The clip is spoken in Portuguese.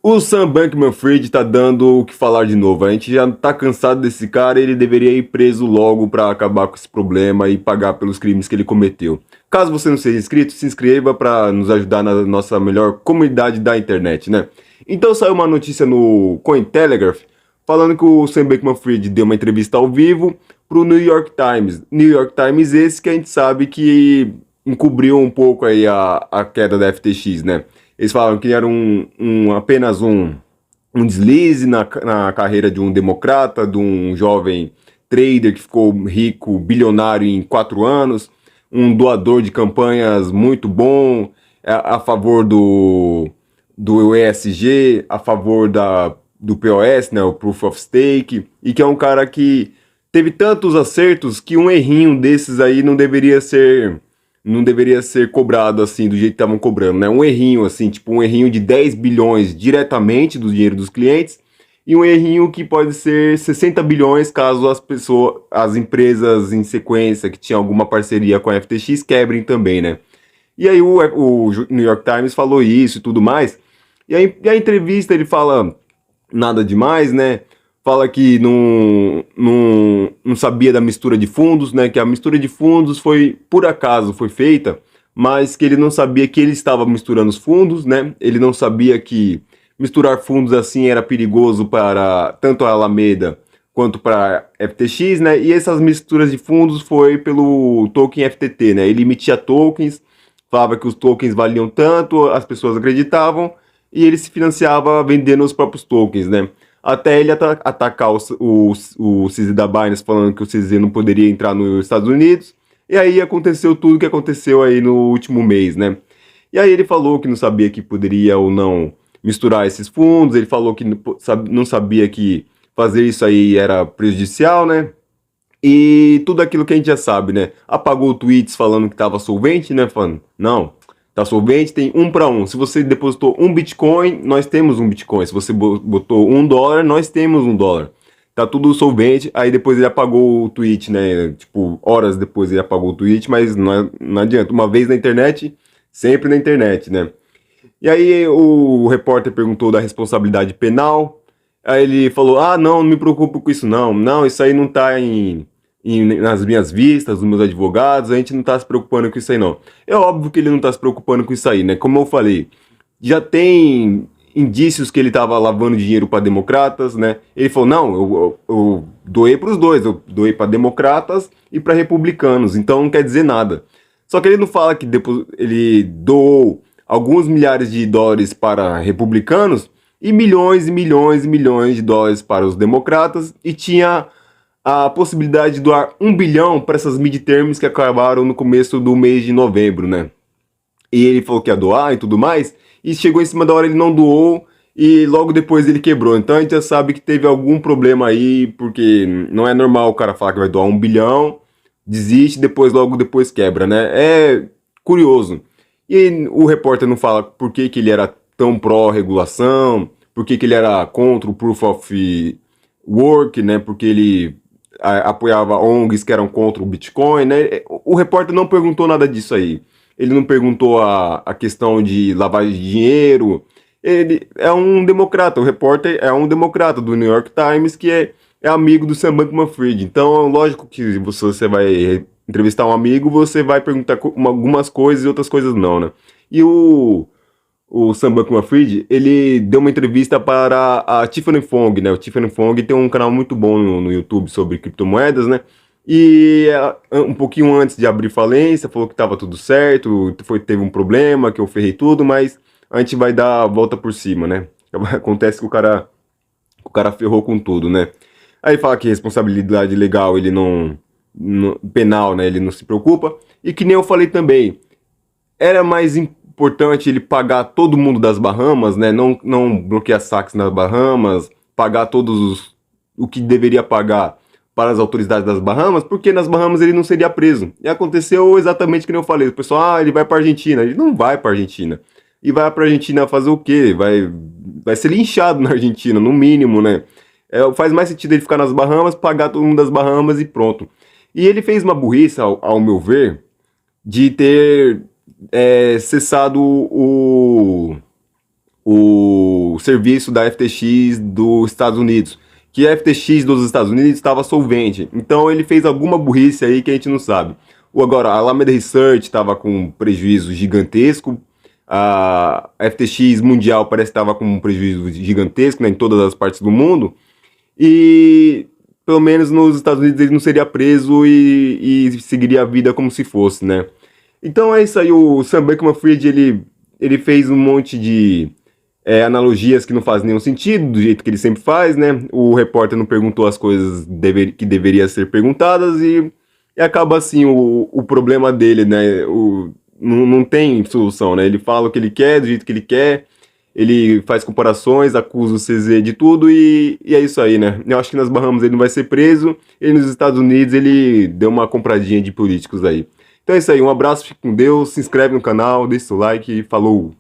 O Sam Bankman-Fried tá dando o que falar de novo. A gente já tá cansado desse cara e ele deveria ir preso logo pra acabar com esse problema e pagar pelos crimes que ele cometeu. Caso você não seja inscrito, se inscreva pra nos ajudar na nossa melhor comunidade da internet, né? Então saiu uma notícia no Cointelegraph falando que o Sam Bankman-Fried deu uma entrevista ao vivo pro New York Times. New York Times esse que a gente sabe que encobriu um pouco aí a queda da FTX, né? Eles falaram que era apenas um deslize na carreira de um democrata, de um jovem trader que ficou rico, bilionário em 4 anos, um doador de campanhas muito bom, a favor do ESG, a favor do POS, né, o Proof of Stake, e que é um cara que teve tantos acertos que um errinho desses aí não deveria ser cobrado assim, do jeito que estavam cobrando, né? Um errinho assim, tipo um errinho de 10 bilhões diretamente do dinheiro dos clientes e um errinho que pode ser 60 bilhões caso as empresas em sequência que tinham alguma parceria com a FTX quebrem também, né? E aí o New York Times falou isso e tudo mais. E aí a entrevista ele fala nada demais, né? Fala que não sabia da mistura de fundos, né? Que a mistura de fundos foi, por acaso, foi feita, mas que ele não sabia que ele estava misturando os fundos, né? Ele não sabia que misturar fundos assim era perigoso para tanto a Alameda quanto para a FTX, né? E essas misturas de fundos foi pelo token FTT, né? Ele emitia tokens, falava que os tokens valiam tanto, as pessoas acreditavam, e ele se financiava vendendo os próprios tokens, né? Até ele atacar o CZ da Binance, falando que o CZ não poderia entrar nos Estados Unidos. E aí aconteceu tudo que aconteceu aí no último mês, né? E aí ele falou que não sabia que poderia ou não misturar esses fundos, ele falou que não sabia que fazer isso aí era prejudicial, né? E tudo aquilo que a gente já sabe, né? Apagou tweets falando que estava solvente, né? Falando, não, tá solvente, tem 1 para 1. Se você depositou um Bitcoin, nós temos um Bitcoin. Se você botou US$ 1, nós temos US$ 1. Tá tudo solvente. Aí depois ele apagou o tweet, né? Tipo, horas depois ele apagou o tweet, mas não adianta. Uma vez na internet, sempre na internet, né? E aí o repórter perguntou da responsabilidade penal. Aí ele falou: ah, não me preocupo com isso não. Não, isso aí não tá nas minhas vistas, dos meus advogados, a gente não tá se preocupando com isso aí não. É óbvio que ele não tá se preocupando com isso aí, né? Como eu falei, já tem indícios que ele tava lavando dinheiro para democratas, né? Ele falou: não, eu doei para os dois, eu doei para democratas e para republicanos, então não quer dizer nada. Só que ele não fala que depois ele doou alguns milhares de dólares para republicanos e milhões e milhões e milhões de dólares para os democratas e tinha a possibilidade de doar 1 bilhão para essas midterms que acabaram no começo do mês de novembro, né? E ele falou que ia doar e tudo mais, e chegou em cima da hora ele não doou e logo depois ele quebrou. Então a gente já sabe que teve algum problema aí, porque não é normal o cara falar que vai doar 1 bilhão, desiste, logo depois quebra, né? É curioso. E o repórter não fala por que ele era tão pró-regulação, por que ele era contra o Proof of Work, né? Porque ele apoiava ONGs que eram contra o Bitcoin, né? O repórter não perguntou nada disso aí. Ele não perguntou a questão de lavagem de dinheiro. Ele é um democrata, o repórter é um democrata do New York Times que é amigo do Sam Bankman-Fried. Então, lógico que você vai entrevistar um amigo, você vai perguntar algumas coisas e outras coisas não, né? E o Sam Bankman-Fried, ele deu uma entrevista para a Tiffany Fong, né? O Tiffany Fong tem um canal muito bom no YouTube sobre criptomoedas, né? E um pouquinho antes de abrir falência, falou que estava tudo certo, teve um problema, que eu ferrei tudo, mas a gente vai dar a volta por cima, né? Acontece que o cara ferrou com tudo, né? Aí fala que responsabilidade legal, ele penal, né? Ele não se preocupa. E que nem eu falei também, era mais importante ele pagar todo mundo das Bahamas, né? Não bloquear saques nas Bahamas, pagar o que deveria pagar para as autoridades das Bahamas, porque nas Bahamas ele não seria preso. E aconteceu exatamente o que eu falei. O pessoal, ele vai para Argentina. Ele não vai para Argentina. E vai para Argentina fazer o quê? Vai ser linchado na Argentina, no mínimo, né? Faz mais sentido ele ficar nas Bahamas, pagar todo mundo das Bahamas e pronto. E ele fez uma burrice, ao meu ver, de ter cessado o serviço da FTX dos Estados Unidos, que a FTX dos Estados Unidos estava solvente. Então ele fez alguma burrice aí que a gente não sabe. Ou agora, a Alameda Research estava com um prejuízo gigantesco, a FTX Mundial parece que estava com um prejuízo gigantesco, né, em todas as partes do mundo, e pelo menos nos Estados Unidos ele não seria preso e seguiria a vida como se fosse, né? Então é isso aí, o Sam Bankman-Fried, ele fez um monte de analogias que não fazem nenhum sentido, do jeito que ele sempre faz, né? O repórter não perguntou as coisas que deveriam ser perguntadas e acaba assim o problema dele, né? Não tem solução, né? Ele fala o que ele quer, do jeito que ele quer, ele faz comparações, acusa o CZ de tudo e é isso aí, né? Eu acho que nas Bahamas ele não vai ser preso e nos Estados Unidos ele deu uma compradinha de políticos aí. Então é isso aí, um abraço, fique com Deus, se inscreve no canal, deixa o like e falou!